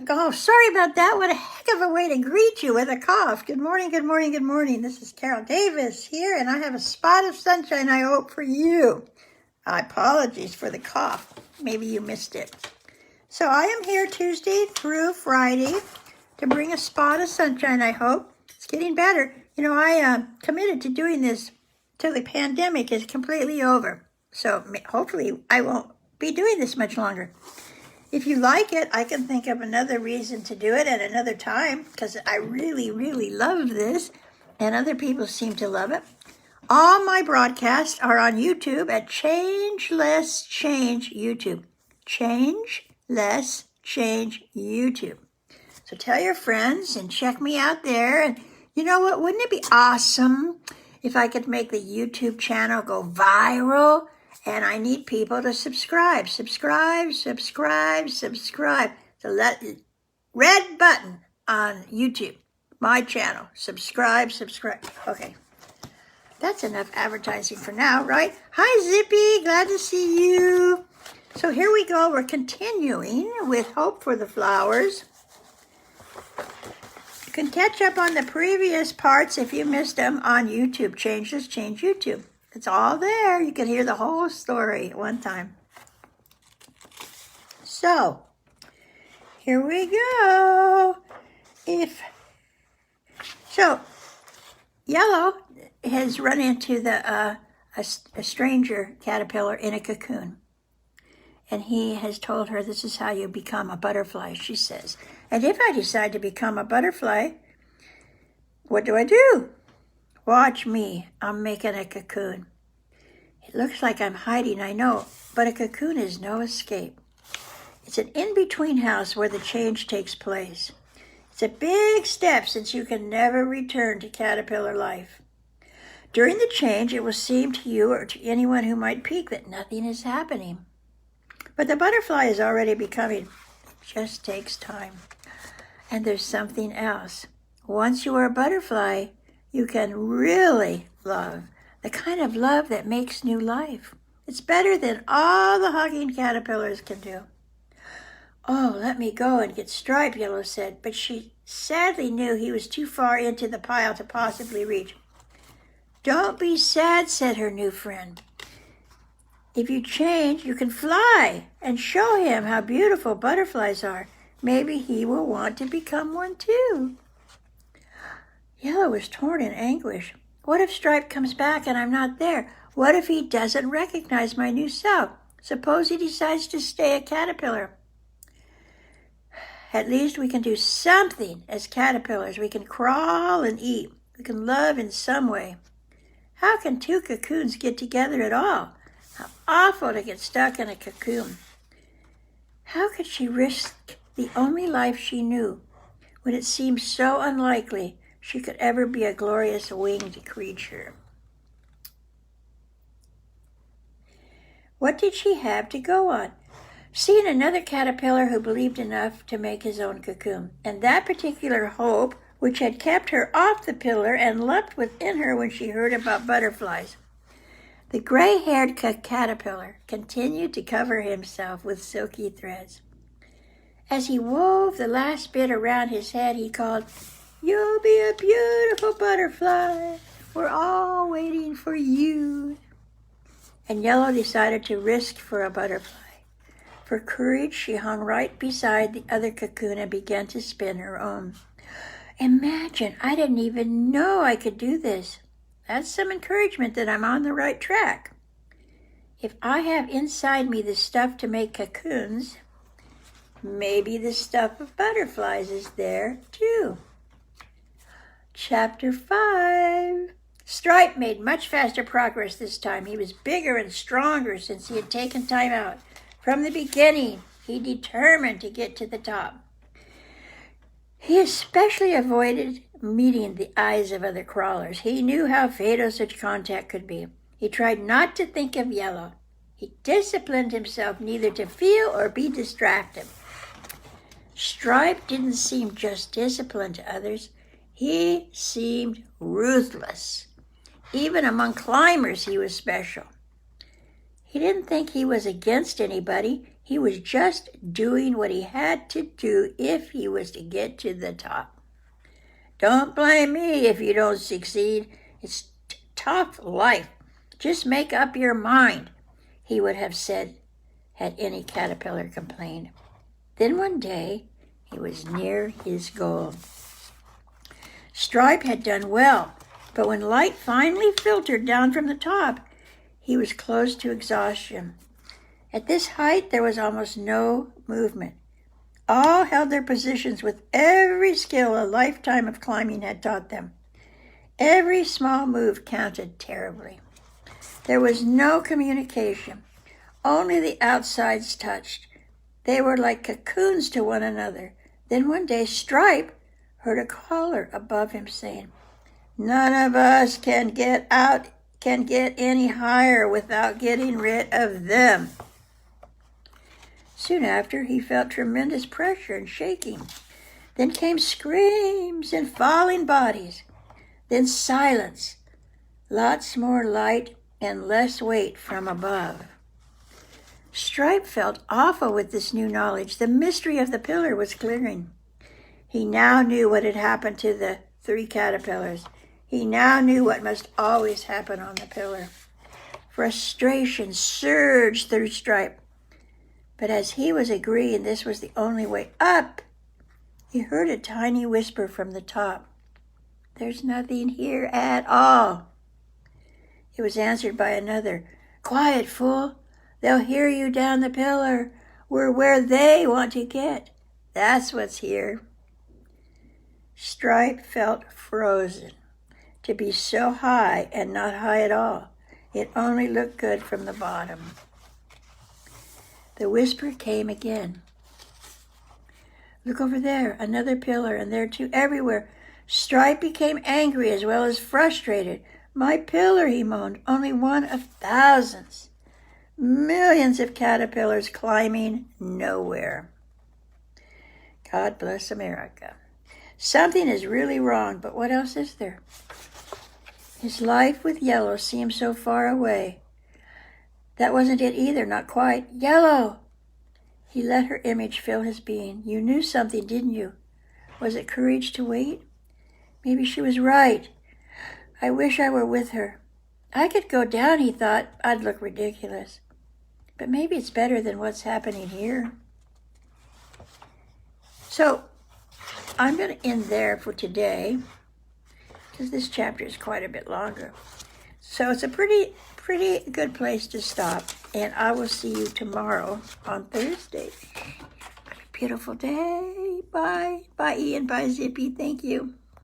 Oh, sorry about that. What a heck of a way to greet you with a cough. Good morning, good morning, good morning. This is Carol Davis here, and I have a spot of sunshine, I hope, for you. Apologies for the cough. Maybe you missed it. So I am here Tuesday through Friday to bring a spot of sunshine, I hope. It's getting better. You know, I committed to doing this till the pandemic is completely over. So hopefully I won't be doing this much longer. If you like it, I can think of another reason to do it at another time, because I really, really love this, and other people seem to love it. All my broadcasts are on YouTube at Change Less Change YouTube. Change Less Change YouTube. So tell your friends and check me out there. And you know what? Wouldn't it be awesome if I could make the YouTube channel go viral? And I need people to subscribe. Subscribe. The red button on YouTube, my channel. Subscribe. Okay. That's enough advertising for now, right? Hi, Zippy. Glad to see you. So here we go. We're continuing with Hope for the Flowers. You can catch up on the previous parts if you missed them on YouTube. Change This, Change YouTube. It's all there. You can hear the whole story at one time. So, here we go. Yellow has run into a stranger caterpillar in a cocoon. And he has told her, this is how you become a butterfly, she says. And if I decide to become a butterfly, what do I do? Watch me. I'm making a cocoon. It looks like I'm hiding, I know, but a cocoon is no escape. It's an in-between house where the change takes place. It's a big step since you can never return to caterpillar life. During the change, it will seem to you or to anyone who might peek that nothing is happening. But the butterfly is already becoming. It just takes time. And there's something else. Once you are a butterfly, you can really love, the kind of love that makes new life. It's better than all the hugging caterpillars can do. Oh, let me go and get Stripe, Yellow said, but she sadly knew he was too far into the pile to possibly reach. Don't be sad, said her new friend. If you change, you can fly and show him how beautiful butterflies are. Maybe he will want to become one too. Yellow was torn in anguish. What if Stripe comes back and I'm not there? What if he doesn't recognize my new self? Suppose he decides to stay a caterpillar. At least we can do something as caterpillars. We can crawl and eat. We can love in some way. How can two cocoons get together at all? How awful to get stuck in a cocoon. How could she risk the only life she knew when it seemed so unlikely she could ever be a glorious winged creature? What did she have to go on? Seeing another caterpillar who believed enough to make his own cocoon, and that particular hope which had kept her off the pillar and leapt within her when she heard about butterflies. The gray-haired caterpillar continued to cover himself with silky threads. As he wove the last bit around his head, he called, "You'll be a beautiful butterfly. We're all waiting for you." And Yellow decided to risk for a butterfly. For courage, she hung right beside the other cocoon and began to spin her own. Imagine, I didn't even know I could do this. That's some encouragement that I'm on the right track. If I have inside me the stuff to make cocoons, maybe the stuff of butterflies is there too. Chapter 5. Stripe made much faster progress this time. He was bigger and stronger since he had taken time out. From the beginning, he determined to get to the top. He especially avoided meeting the eyes of other crawlers. He knew how fatal such contact could be. He tried not to think of Yellow. He disciplined himself neither to feel or be distracted. Stripe didn't seem just disciplined to others. He seemed ruthless. Even among climbers, he was special. He didn't think he was against anybody. He was just doing what he had to do if he was to get to the top. Don't blame me if you don't succeed. It's tough life. Just make up your mind, he would have said had any caterpillar complained. Then one day, he was near his goal. Stripe had done well, but when light finally filtered down from the top, he was close to exhaustion. At this height, there was almost no movement. All held their positions with every skill a lifetime of climbing had taught them. Every small move counted terribly. There was no communication. Only the outsides touched. They were like cocoons to one another. Then one day, Stripe heard a caller above him saying, "None of us can get any higher without getting rid of them." Soon after, he felt tremendous pressure and shaking. Then came screams and falling bodies. Then silence, lots more light and less weight from above. Stripe felt awful with this new knowledge. The mystery of the pillar was clearing. He now knew what had happened to the 3 caterpillars. He now knew what must always happen on the pillar. Frustration surged through Stripe. But as he was agreeing this was the only way up, he heard a tiny whisper from the top. "There's nothing here at all." It was answered by another. "Quiet, fool. They'll hear you down the pillar. We're where they want to get. That's what's here." Stripe felt frozen. To be so high and not high at all. It only looked good from the bottom. The whisper came again. "Look over there, another pillar, and there too, everywhere." Stripe became angry as well as frustrated. "My pillar," he moaned, "only one of thousands. Millions of caterpillars climbing nowhere." God bless America. Something is really wrong, but what else is there? His life with Yellow seemed so far away. That wasn't it either, not quite. "Yellow!" He let her image fill his being. "You knew something, didn't you? Was it courage to wait? Maybe she was right. I wish I were with her. I could go down," he thought. "I'd look ridiculous. But maybe it's better than what's happening here." So I'm going to end there for today, because this chapter is quite a bit longer. So it's a pretty good place to stop, and I will see you tomorrow on Thursday. Have a beautiful day. Bye. Bye, Ian. Bye, Zippy. Thank you.